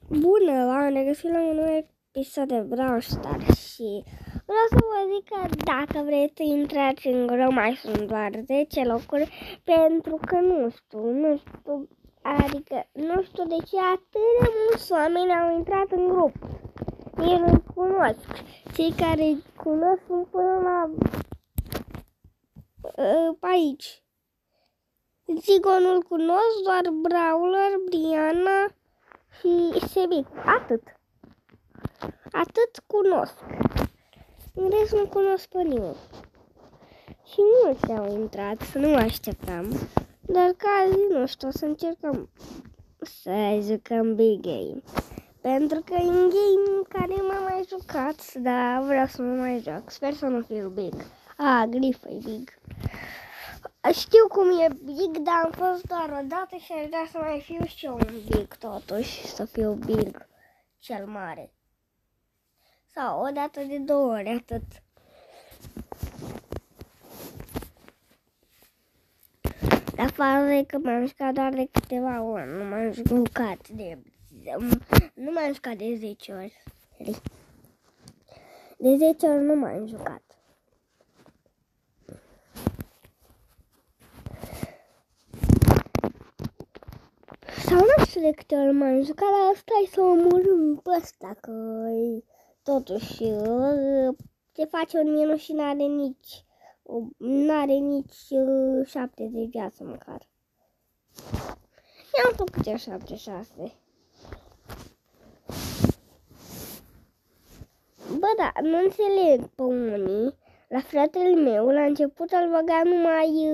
Bună, am regăsit la un nou episod de Brawl Stars și vreau să vă zic că dacă vreți să intrați în grup, mai sunt doar 10 locuri, pentru că nu știu, adică nu știu de ce atât de mulți oameni au intrat în grup. Nici nu-i cunosc. Cei care îi cunosc sunt până la aici. Zigonul cunosc, doar Brawler, Brianna și Sebic. Atât cunosc. În rest nu cunosc pe nimeni. Și mulți au intrat, să nu mă așteptam. Dar ca zi, nu știu, să încercăm să jucăm Big Game. Pentru că e un game care m-am mai jucat, dar vreau să mă mai joc. Sper să nu fiu Big. Grif e Big. Știu cum e Big, dar am fost doar o dată și aș vrea să mai fiu și eu un Big totuși, să fiu Big cel mare. Sau o dată de 2 ori, atât. Dar faza e că m-am jucat doar de câteva ori, nu m-am jucat de 10 ori. De 10 ori nu m-am jucat. Sau nu știu de câte ori m-am jucat, dar stai să omorâm pe ăsta, că totuși se face un minus și n-are nici 7 de viață măcar. I-am făcut eu 7-6. Bă, da, nu înțeleg pe unii. La fratele meu, la început îl băga numai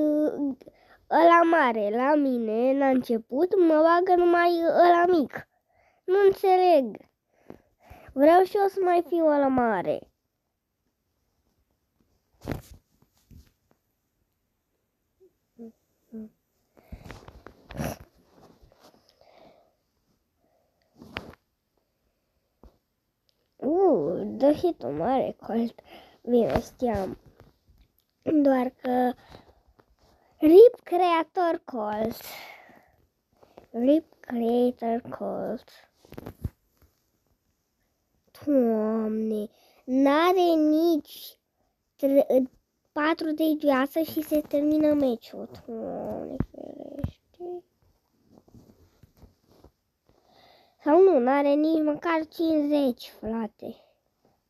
ăla mare. La mine, la început, mă bagă numai ăla mic. Nu înțeleg. Vreau și eu să mai fiu ăla mare. Dă hit-ul mare, Colt. Bine, știam. Doar că RIP Creator Colt. RIP Creator Colt. Doamne, n-are nici 4 de viață și se termină meciul. Doamne, ferește. Sau nu, n-are nici măcar 50, frate.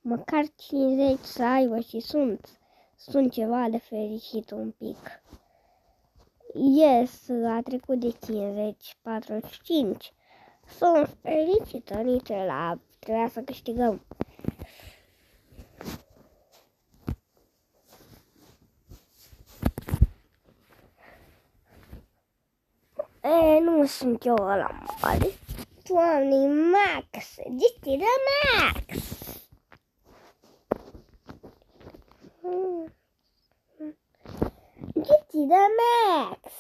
Măcar 50 să aibă și sunt ceva de fericit un pic. Yes, a trecut de 50, 45. Sunt fericită, nici trebuia să câștigăm. Nu sunt eu ăla mare. Doamne, Max! Disti de Max! Disti de Max!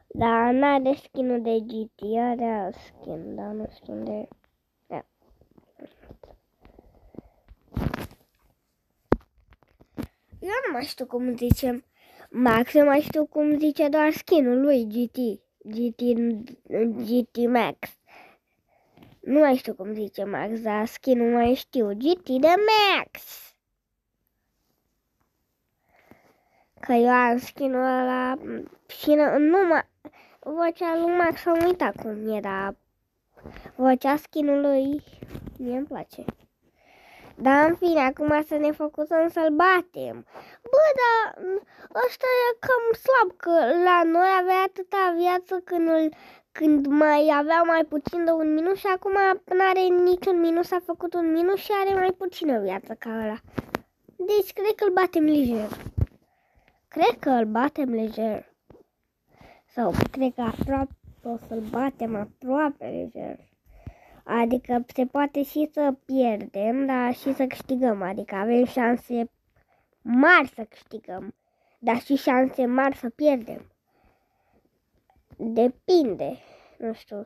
Da, n-are skin-ul de GT, are alt skin, dar nu știu unde. Eu nu mai știu cum zice Max, eu mai știu cum zice doar skin-ul lui GT Max. Nu mai știu cum zice Max, dar skin-ul mai știu. GT de Max! Că eu am skin-ul ăla și numai vocea lui Max am uitat cum era. Vocea skin-ului mie îmi place. Dar în fine, acum să ne focusăm să-l batem. Bă, dar ăsta e cam slab, că la noi avea atâta viață când mai avea mai puțin de 1 minut și acum n-are niciun minut, s-a făcut 1 minut și are mai puțină viață ca ăla. Deci cred că îl batem lejer. Sau cred că aproape o să-l batem aproape lejer. Adică se poate și să pierdem, dar și să câștigăm. Adică avem șanse mari să câștigăm, dar și șanse mari să pierdem. Depinde, nu știu.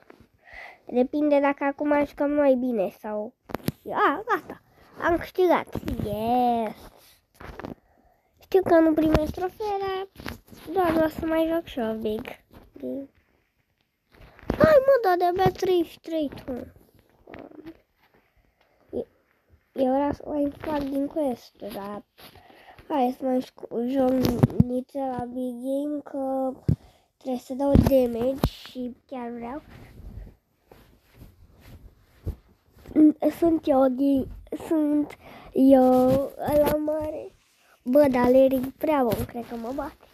Depinde dacă acum jucăm noi bine sau... Gata, am câștigat. Yes! Știu că nu primesc trofee, dar doar o să mai joc și eu Big. Hai mă, dar de-abia 33 tu. Eu vreau să mai fac din quest, dar hai să mai joc niță la Big Game, că trebuie să dau damage și chiar vreau. Sunt eu la mare. Bă, dar Larry prea bun, cred că mă bate.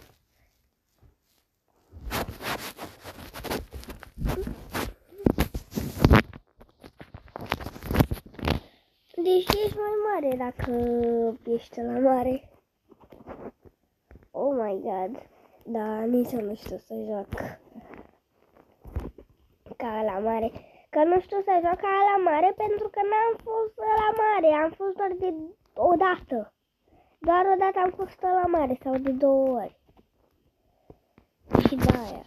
Deși ești mai mare dacă ești la mare. Oh my god. Da, nici eu nu știu să joc ca la mare. Că nu știu să joc ca la mare pentru că n-am fost la mare. Am fost doar de o dată. Doar o dată am fost la mare sau de 2 ori. Și de-aia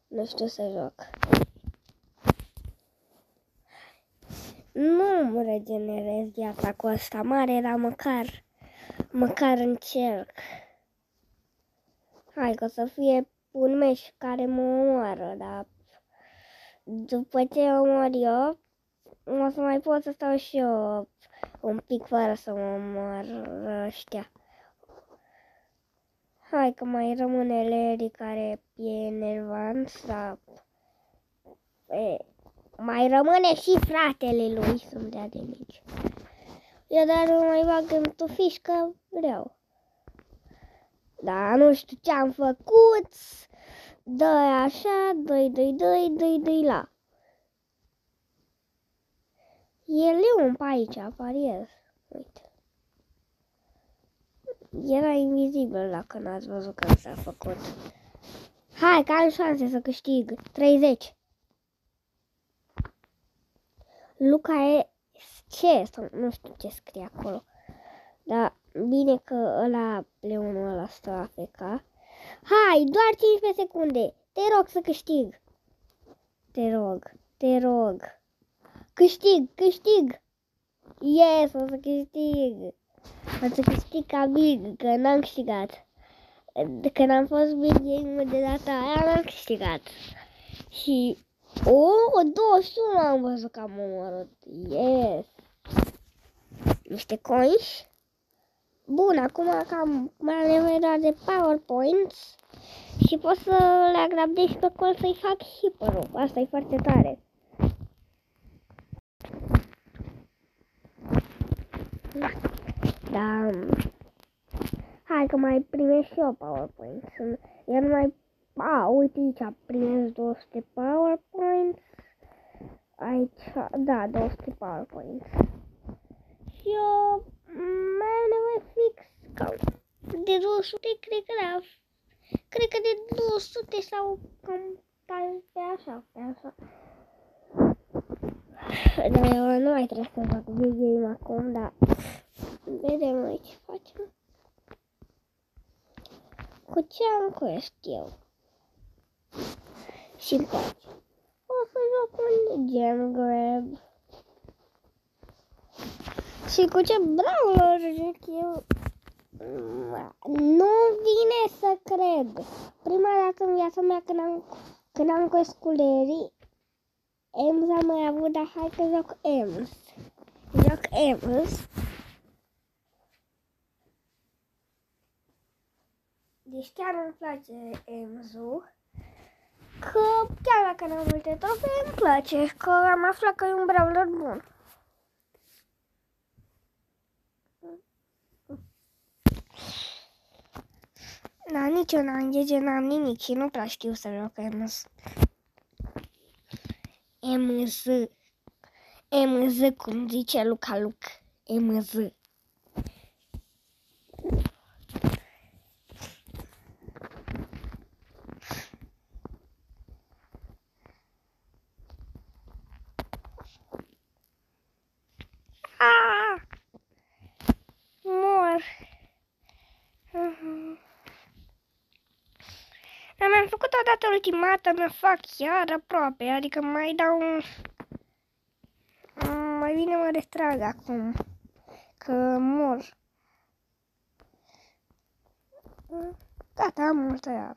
nu știu să joc. Nu îmi regenerez viața cu asta mare, dar măcar încerc. Hai că o să fie un meci care mă omoară, dar după ce omor eu, o să mai pot să stau și eu un pic fără să mă omoară ăștia. Hai că mai rămâne Larry care e enervant, dar mai rămâne și fratele lui să-mi dea de mici. Eu dar nu mai bag în tufiș că vreau. Da, nu știu ce am făcut. Dă-i așa, dă-i la. E leun pe aici, pariez. Uite. Era invizibil dacă n-ați văzut când s-a făcut. Hai, că am șanse să câștig. 30. Luca e ce? Sau nu știu ce scrie acolo. Dar bine că ăla, leonul ăla stă AFK. Hai, doar 15 secunde. Te rog să câștig. Te rog. Câștig. Yes, o să câștig. O să câștig ca Big, că n-am câștigat. Când am fost Big Game de data aia, n-am câștigat. Și 21 am văzut că am omorât. Yes. Niște coins. Bun, acum cam mai am nevoie doar de PowerPoints și pot să le agrabdez pe col să-i fac hiperul. Asta e foarte tare. Da. Hai că mai primesc și eu PowerPoints. Eu nu mai... uite aici, primesc 200 PowerPoints. Aici, da, 200 PowerPoints. Și eu mai am nevoie fix cam de 200, cred că de 200 sau cam pe așa. Dar eu nu mai trebuie să fac Big Game acum, dar vedem aici ce facem. Cu ce am quest eu? Și-mi place. O să joc un Gem Grab. Și cu ce brawler joc eu? Nu vine să cred. Prima dată în viața mea când am quest cu Larry, Ems am mai avut, dar hai că joc Ems. Deci chiar îmi place Emsu. Că chiar dacă n-am multe trofee, îmi place. Că am aflat că e un brawler bun. Da, nici eu n-am GG, n-am nimic și nu prea știu să joc Ems. MZ, cum zice Luca. MZ. Mor. Mi-am făcut odată ultimata, mi-o fac chiar aproape, adică mai dau un... Mai bine mă retrag acum, că mor. Gata, am multă iar.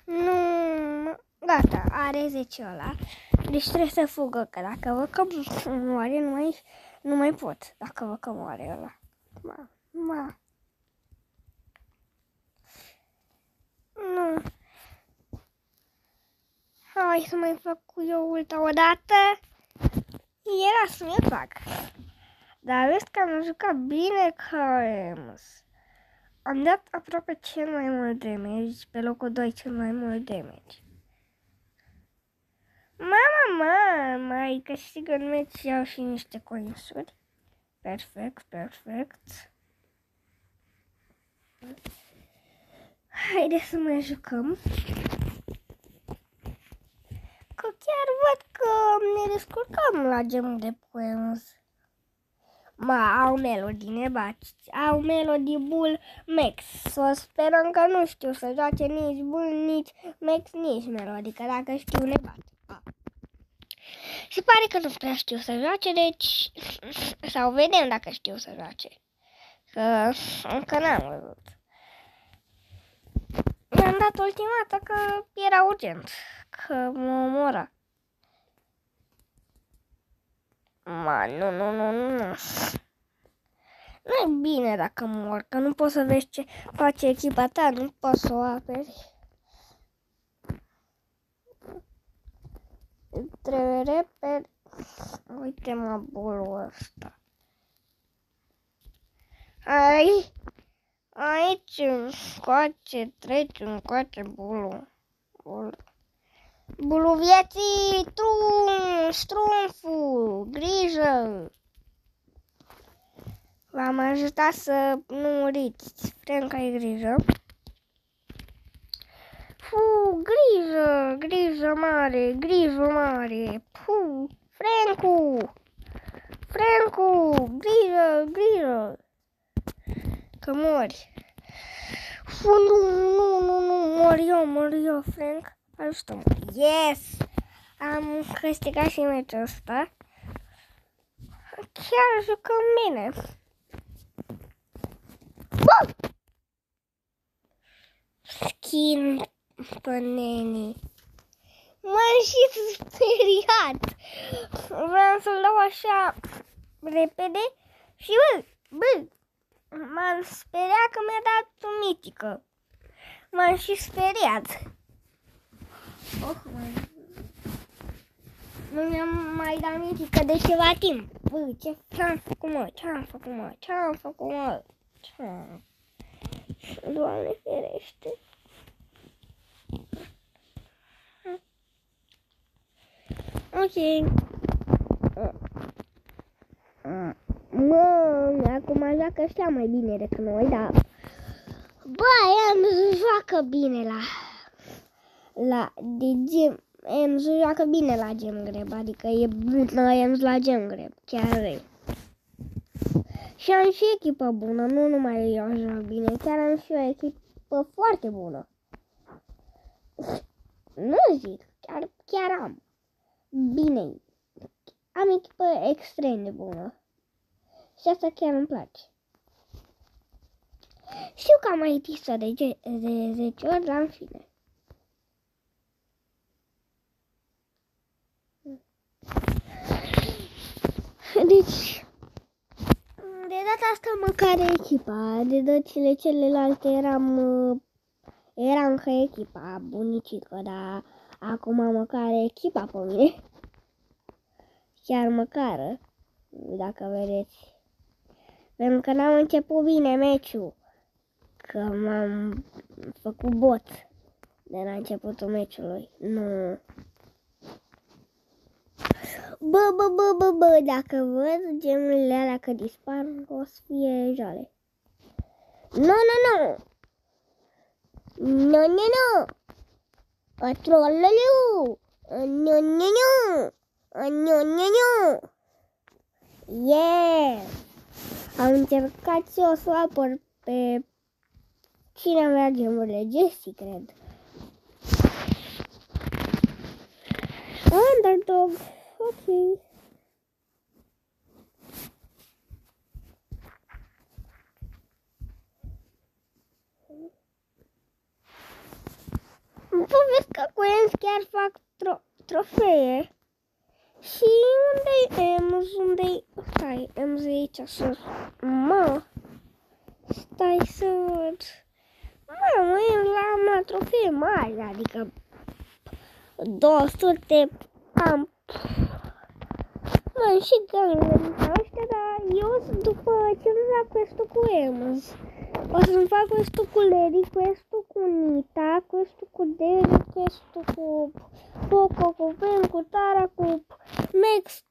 Nu, gata, are 10 ăla. Deci trebuie să fugă, că dacă văd că moare, nu mai pot. Dacă văd că moare ăla. Nu. Hai să mai fac cu eu ultima o dată. Era să mi fac. Dar vezi că am jucat bine ca Ems. Am dat aproape cel mai mult damage, pe locul 2 cel mai mult damage. Mama, mai câștigă în meci, iau și niște coinsuri. Perfect. Haide să mai jucăm. Că chiar văd că ne descurcăm la gemul de poems. Au melodii nebați, au melodii Bull Max. Să sperăm că nu știu să joace nici Bull, nici Max, nici melodii, că dacă știu ne bat. Se pare că nu prea știu să joace, deci sau vedem dacă știu să joace. Că încă n-am văzut. Mi-am dat ultimata că era urgent, că mă omora. Nu. Nu e bine dacă mor, că nu poți să vezi ce face echipa ta, nu poți să o aperi. Trebuie repede. Uite-mă bulul ăsta. Aici încoace, trece încoace bulul. Bulul vieții, strunful, grijă. V-am ajutat să nu muriți. Frank, ai grijă. Grijă mare. Francu, grijă. Că mori. Nu, mor eu, Frank. Ajută-mă. Yes! Am câștigat și meciul ăsta. Chiar jucăm bine. Bă! Skin pe neni. M-am și speriat. Vreau să-l dau așa repede și bă, m-am speriat că mi-a dat o mitică. M-am și speriat. Nu mi-am mai dat mitică de ceva timp. Bă, ce-am făcut, mă? Doamne ferește. Ok. Acum joacă ăștia mai bine decât noi, dar... Bă, joacă bine joacă bine la gem greb, adică e bună Ems la gem greb, chiar e. Și am și echipă bună, nu numai eu joc bine, chiar am și o echipă foarte bună. Nu zic, chiar am. Bine, am echipă extrem de bună. Și asta chiar îmi place. Știu că am mai zis-o de 10 ori, dar în fine. Deci, de data asta măcar echipa, de dățile celelalte eram că echipa bunicică, dar acum măcar echipa pe mine. Chiar măcar, dacă vedeți. Pentru că n-am început bine meciul, că m-am făcut bot de la începutul meciului. Nu. Bă, dacă văd gemurile alea că dispar, o să fie jale. Nu. Trololiu. Nu. Yeah! Am încercat și o să apăr pe cine avea gemurile, Jessie, cred. Underdog, ok. vezi că coenzi chiar fac trofee. Și unde-i Ems? Unde-i... Stai, Ems e aici sus. Stai să văd. Ems la trofee mari, adică 200 am. Și gangele din ăștia, dar eu sunt după ce nu fac quest-ul cu Ems. O să-mi fac quest-ul cu Larry, quest-ul cu Nita, quest-ul cu Derry, quest-ul cu Poco, cu Ben, cu Tara, cu Max,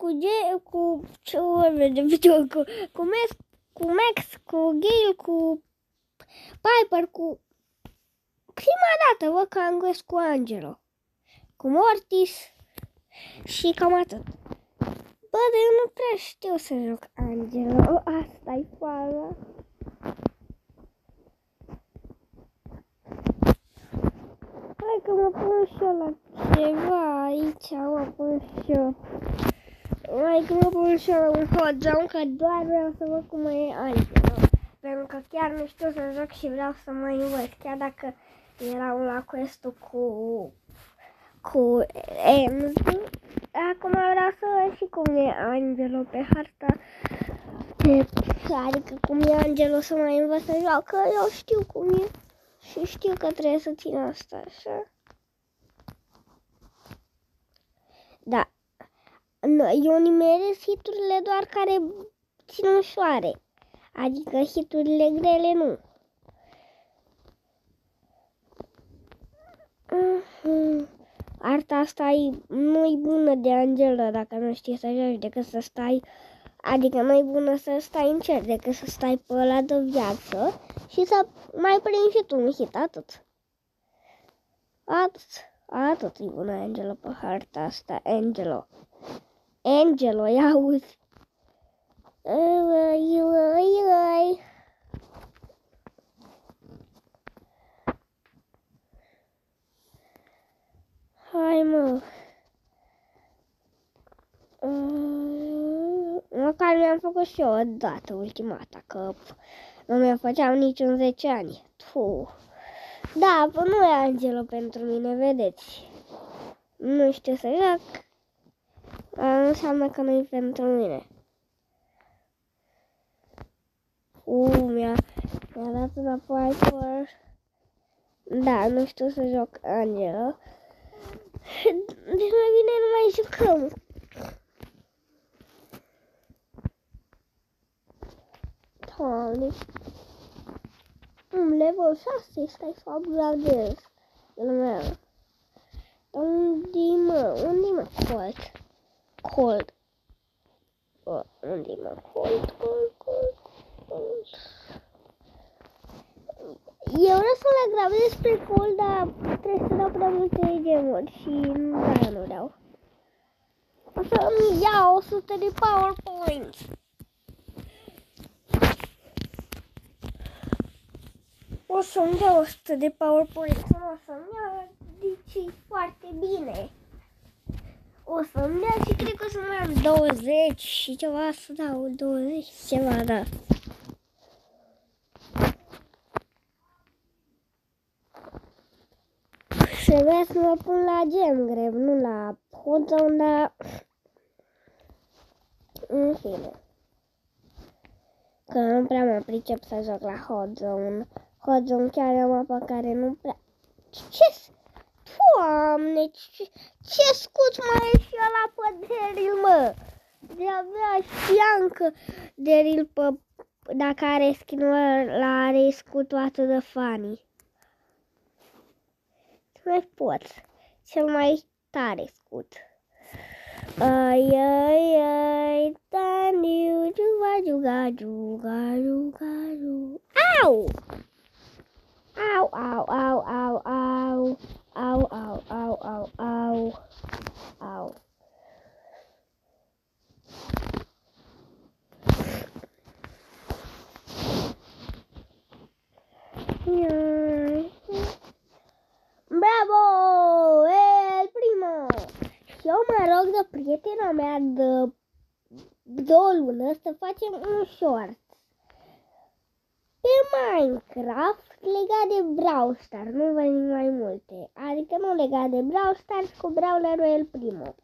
cu Max, cu Gale, cu Piper, cu... Prima dată văd că am quest cu Angelo, cu Mortis și cam atât. Bă, dar eu nu prea știu să joc Angelo, asta-i fara. Hai că mă pun și eu la ceva aici, mă pun și eu. Hai că mă pun și eu la un hot zone, că doar vreau să văd cum e Angelo. Pentru că chiar nu știu să joc și vreau să mă învăț, chiar dacă erau la quest-ul cu Ems. Acum vreau să văd și cum e Angelo pe harta. Adică cum e Angelo să mai învăț să joc, că eu știu cum e. Și știu că trebuie să țin asta așa. Da. Eu nimeresc hiturile doar care țin ușoare. Adică hiturile grele nu. Arta asta nu-i bună de Angelo dacă nu știi să joci decât să stai. Adică nu-i bună să stai în cer decât să stai pe ăla de viață și să mai prinzi și tu un hit, atât. Atât e bună Angelo pe harta asta, Angelo, ia uzi. Hai mă. Măcar mi-am făcut și eu odată, ultimata, că nu mi-o făceam nici în 10 ani. Da, nu e Angelo pentru mine, vedeți. Nu știu să joc. Nu înseamnă că nu e pentru mine. Mi-a dat înapoi Piper. Da, nu știu să joc Angelo. Deci mai bine nu mai jucăm. Doamne. Level 6, stai să upgradez. Unde-i mă Colt? Unde-i mă Colt? Eu vreau să le grab despre Colt, dar trebuie să dau prea multe gemuri și nu dau. O să-mi iau 100 de PowerPoints. O să-mi dau 100 de PowerPoints, o să-mi iau, deci e foarte bine. O să-mi dea și cred că o să mai am 20 și ceva, să dau 20 ceva, da. Trebuia să mă pun la gem grab, nu la hot zone, dar în fine. Că nu prea mă pricep să joc la hot zone. Hot zone chiar e o mapă care nu prea... Doamne, ce scut mai e și ăla pe Daryl, mă? De-abia știam că Daryl dacă are skin-ul ăla, are scutul atât de funny. Nu mai pot. Cel mai tare scut. Ai, Daniu, juga. Au! Au. Bravo! El primo! Și eu mă rog de prietena mea de 2 luni să facem un short. Pe Minecraft legat de Brawl Stars, nu vă zic mai multe. Adică nu legat de Brawl Stars cu Brawlerul El Primo.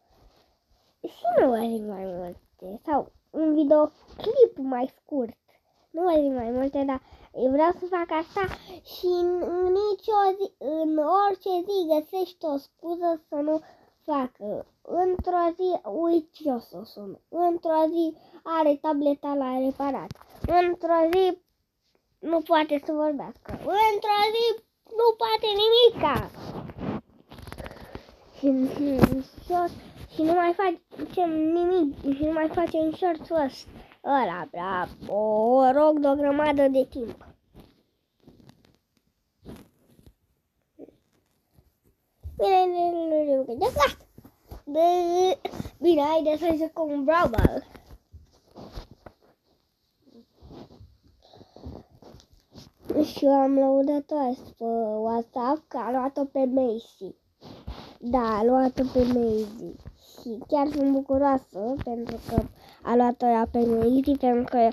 Și nu vă zic mai multe. Sau un videoclip mai scurt. Nu vă zic mai multe, dar vreau să fac asta și în orice zi găsești o scuză să nu facă. Într-o zi, uite eu să o sun. Într-o zi are tableta la reparat. Într-o zi nu poate să vorbească. Într-o zi nu poate nimica. Și nu mai facem nimic. Și nu mai facem short-ul ăla. O rog de o grămadă de timp. Bine, haide să jucăm un Brawl Ball. Și eu am lăudat asta pe WhatsApp că a luat-o pe Macy. Da, a luat-o pe Macy. Și chiar sunt bucuroasă pentru că a luat-o ea pe Macy, pentru că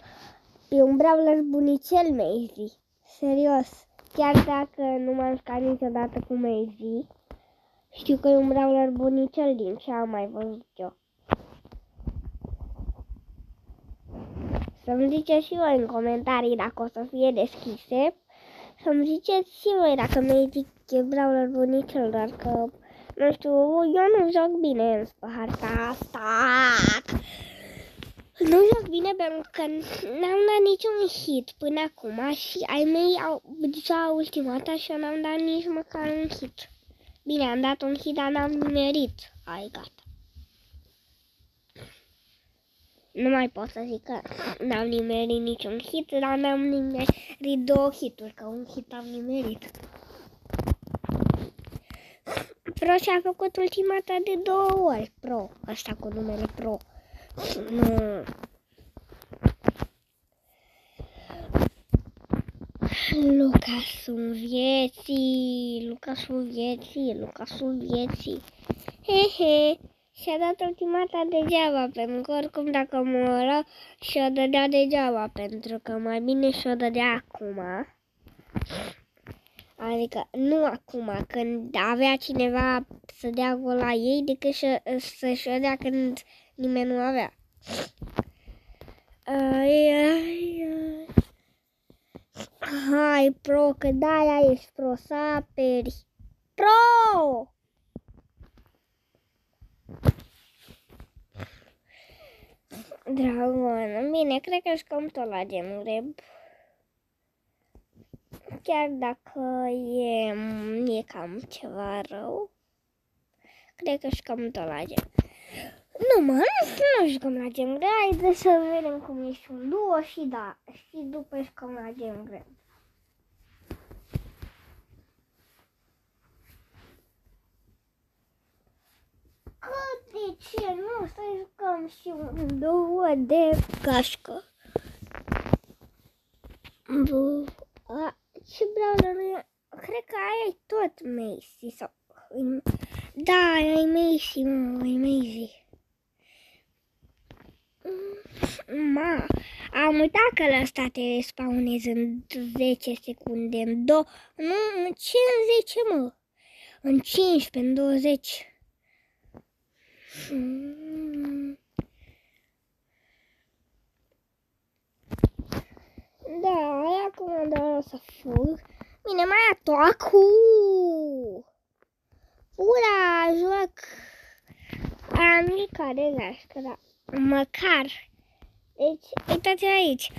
e un brawler bunicel Macy. Serios. Chiar dacă nu m-am jucat niciodată cu Macy, știu că e un brawler bunicel din ce am mai văzut eu. Să-mi ziceți și voi în comentarii dacă o să fie deschise. Să-mi ziceți și voi dacă Magic e brawler bunicel, doar că, nu știu, eu nu joc bine în harta asta. Nu joc bine pentru că n-am dat niciun hit până acum și ai mei au deja ultima dată și eu n-am dat nici măcar un hit. Bine, am dat un hit, dar n-am nimerit. Ai, gata. Nu mai pot să zic că n-am nimerit niciun hit, dar n-am nimerit 2 hituri, că un hit am nimerit. Pro și-a făcut ultima dată de 2 ori. Pro, ăsta cu numele Pro. Nu. Lucasul vieții. Hehe. Și-a dat ultima dată degeaba, pentru că oricum dacă mă și-o dădea degeaba, pentru că mai bine și-o dădea acum. Adică nu acum, când avea cineva să dea gol la ei, decât să-și o dea când nimeni nu avea. Hai, Pro, că de-aia ești pro, să aperi. Pro! Dragon, bine, cred că jucăm tot la Gem Grab. Chiar dacă e cam ceva rău, cred că jucăm tot la Gem. Nu jucăm la Gem Grab, haide să vedem cum e și un duo și după jucăm la Gem Grab. De ce nu să jucăm și un duo de gașcă? Și brawler, cred că aia e tot Macy sau... Da, e Macy, mă, e Macy. Am uitat că la ăsta te spawnezi în 10 secunde, în 2... Nu, în 50, mă. În 15, în 20. Da, acum doar o să fug. Bine, mai atacu! Ura, joc! Am jucat de gașcă, da. Măcar. Deci, uitați aici.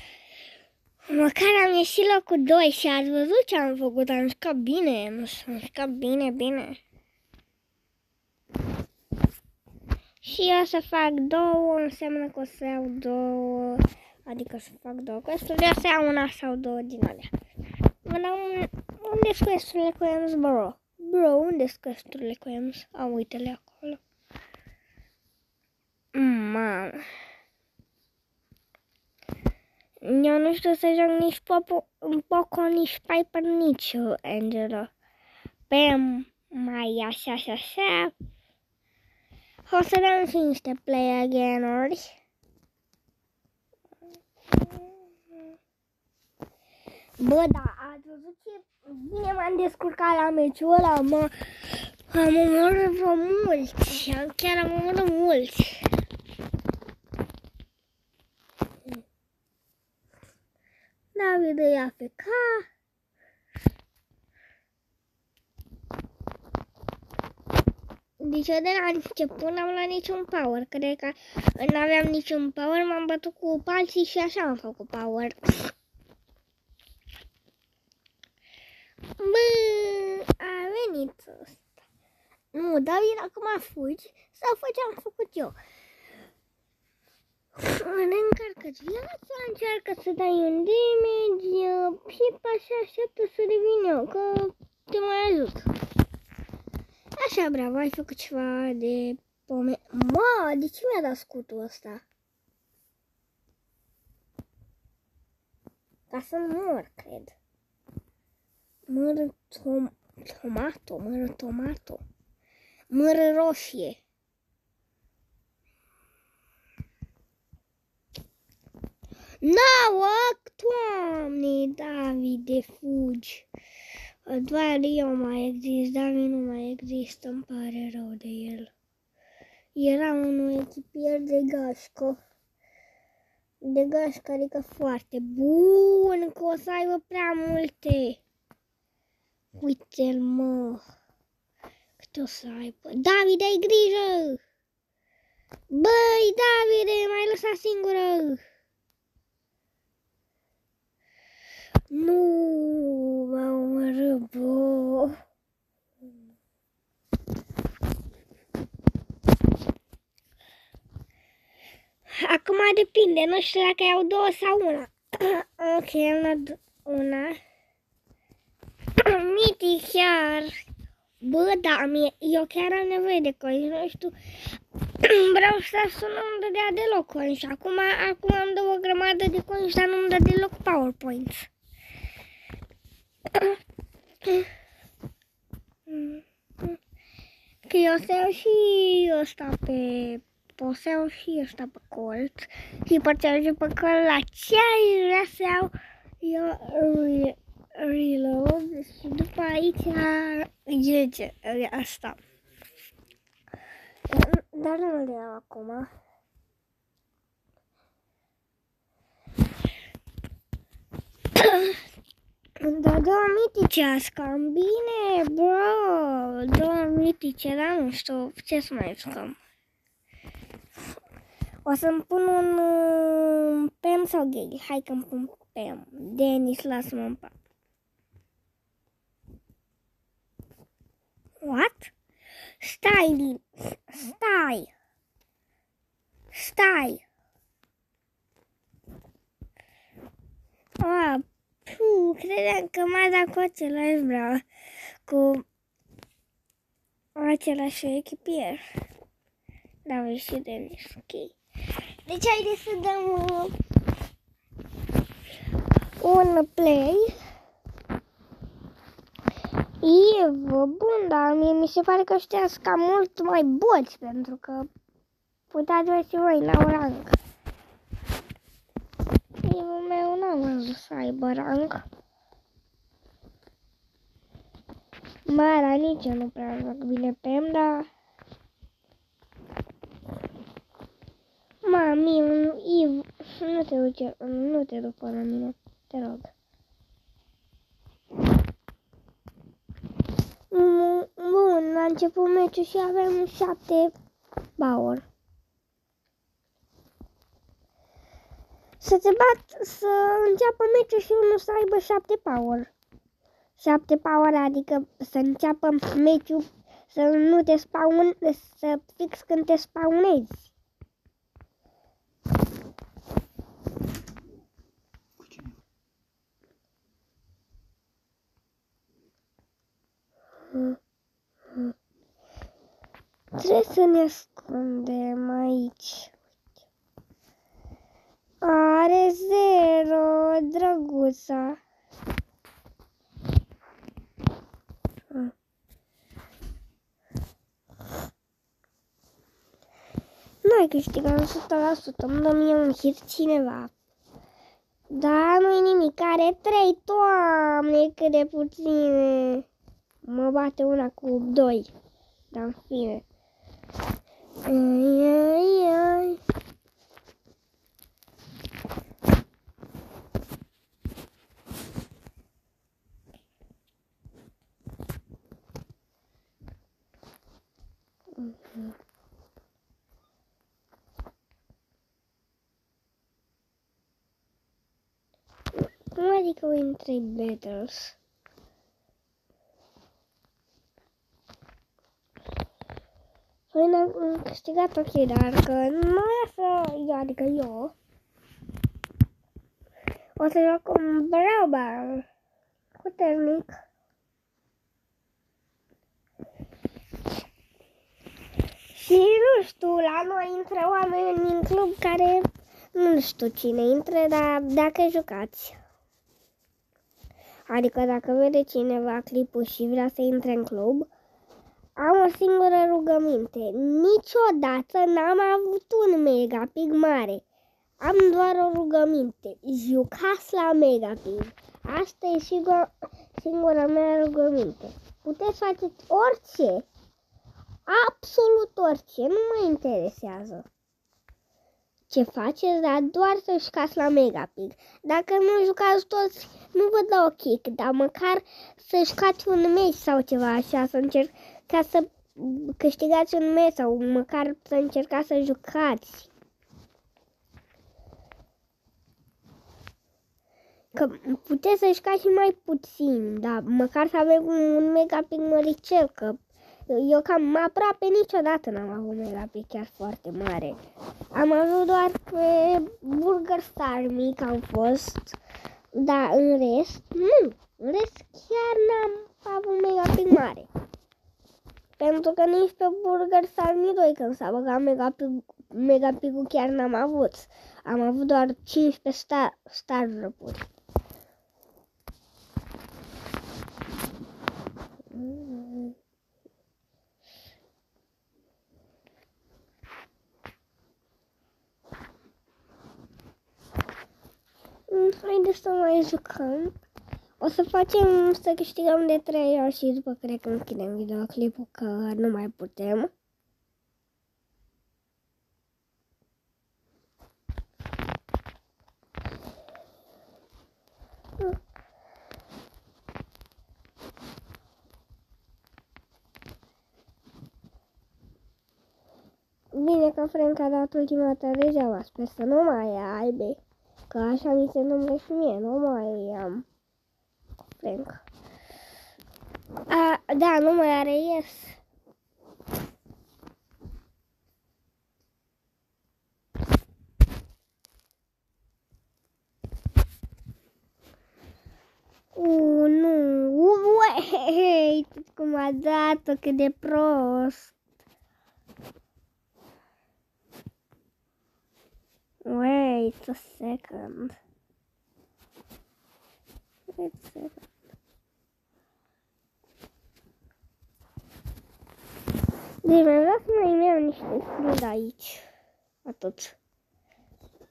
Măcar am ieșit locul 2 și ați văzut ce am făcut. Am jucat bine, am jucat bine. Și eu să fac 2, înseamnă că o să iau 2, adică să fac 2 quest-uri, eu să iau una sau 2 din alea. Unde-s quest-urile cu Ems, bro? Bro, unde-s quest-urile cu Ems? Uite-le acolo. Mamă. Eu nu știu să joc nici Poco, nici Piper, nici Angela. Pe mai așa. O să dăm și niște play again-uri. Bă, da, ați văzut ce bine m-am descurcat la meciul ăla, am omorât vreo mulți, chiar am omorât mulți. David e AFK. Deci eu de la început n-am luat niciun power, cred că n-aveam niciun power, m-am bătut cu palții și așa am făcut power. Bă, a venit ăsta. Nu, David, acum fugi sau faci ce am făcut eu. Încarcă-ți viața, încearcă să dai un damage și pe așa așteaptă să revin eu, că te mai ajut. Așa, bravo, ai făcut ceva de pome... Mă, de ce mi-a dat scutul ăsta? Ca să nu mor, cred. Mără tomato. Mără roșie. Doamne, Davide, fugi. Doar eu mai exist, David nu mai există, îmi pare rău de el. Era unul echipier de gașcă. De gașcă, adică foarte bun, că o să aibă prea multe. Uite-l, mă. Câte o să aibă. David, ai grijă! Băi, Davide, m-ai lăsat singură! Nu, m-a omorât, bă. Acum depinde, nu știu dacă iau două sau una. Ok, am luat una. Miti chiar. Bă, da, eu chiar am nevoie de coins, nu știu. Vreau să nu-mi dădea deloc coins. Acum îmi dă o grămadă de coins, dar nu-mi dă deloc PowerPoint. Că eu să iau și ăsta pe... Pot să iau și ăsta pe colt. Și pot să iau pe colt la ce aș vrea să iau eu reload și după aici GG, asta. Dar nu le iau acum. Da, două mitice, cam bine, bro. Două mitice, dar nu știu ce să mai jucăm. O să-mi pun un Pam sau Gale. Hai că-mi pun Pam. Denis, lasă-mă în pace. What? Stai. Credeam că m-a dat cu același vreau. Cu același echipier. David și Denis, ok. Deci haideți să dăm un play. Bun, dar mie mi se pare că ăștia sunt cam mult mai boți, pentru că uitați-vă și voi, n-au rang. Evul meu n-am văzut să aibă rang. Mara, nici eu nu prea joc bine pe M, dar... Mami, Iv, nu te duc până la mine, te rog. Bun, la început meciul și avem 7 power. Să înceapă meciul și unul să aibă 7 power. 7 power, adică să înceapă meciul, să nu te să fix când te spawnezi. Trebuie să ne ascundem aici. Are 0, drăguța. Noi câștigăm 100%, îmi dă mie un hit cineva. Da, nu-i nimic, are 3, Doamne, cât de puține. Mă bate una cu 2, dar în fine. Ai, ai, ai. Cum adică win 3 battles? Păi n-am câștigat, ok, dar că nu o să, adică eu o să joc un Brawl puternic. Și nu știu, la noi intră oameni în club care nu știu cine intră, dar dacă jucați. Adică dacă vede cineva clipul și vrea să intre în club, am o singură rugăminte. Niciodată n-am avut un megapig mare. Am doar o rugăminte. Jucați la megapig. Asta e singura mea rugăminte. Puteți face orice. Absolut orice. Nu mă interesează ce faceți, dar doar să jucați la megapig. Dacă nu jucați toți, nu vă dau kick, dar măcar să jucați un meci sau ceva așa, să încercați să câștigați un meci sau măcar să încercați să jucați. Că puteți să jucați și mai puțin, dar măcar să avem un megapig măricel, că eu cam aproape niciodată n-am avut megapig chiar foarte mare. Am avut doar pe Burger Star mic am fost, dar în rest, nu. În rest chiar n-am avut megapig mare. Pentru că nici pe Burger Star mic 2 când s-a băgat megapigul chiar n-am avut. Am avut doar 15 star drop-uri. Haideți să mai jucăm. O să facem să câștigăm de 3 ori și după cred că închidem videoclipul că nu mai putem. Bine că Frank a dat ultima dată degeaba, sper să nu mai aibă. Că așa mi se întâmplă și mie, nu mai am Frank. Da, nu mai are yes. Nu. Uei, cum a dat-o, cât de prost. Wait a second. Deci mai vreau să mai iau niște skin aici. Atât.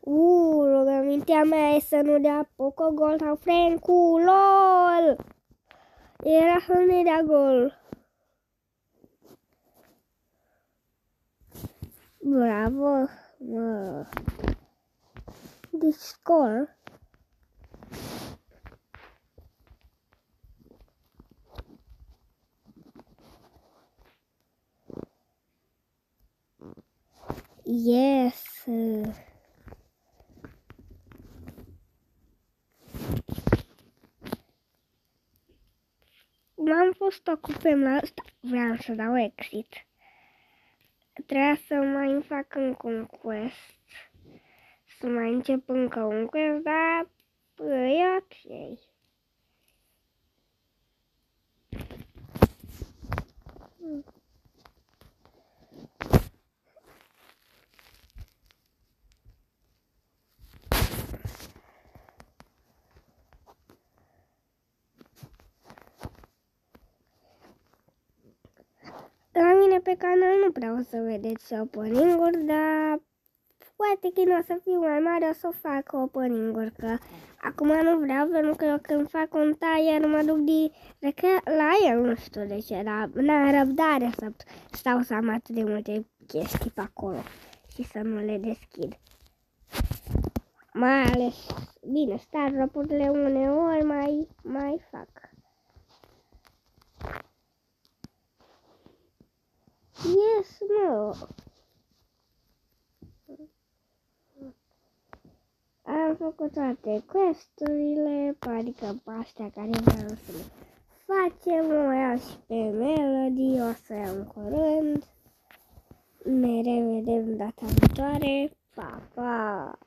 Rugămintea mea e să nu dea Poco gol sau Francu, LOL! Era să nu dea gol. Bravo! Deci score. Yes! M-am fost ocupem la asta. Vreau să dau exit. Trebuia să mai fac încă un quest. Să mai încep încă un quest, dar e ok. La mine pe canal nu prea o să vedeți opening-uri, dar poate când o să fiu mai mare o să fac opening-uri, că acum nu vreau, pentru că eu când fac un tire mă duc direct la el, nu știu de ce, dar n-am răbdare să stau să am atât de multe chestii pe acolo și să nu le deschid. Mai ales, bine, startup-urile uneori mai fac. Yes, no. Am făcut toate quest-urile, adică astea care vreau să le facem. O iau și pe Melody, o să iau în curând. Ne revedem data viitoare. Pa, pa!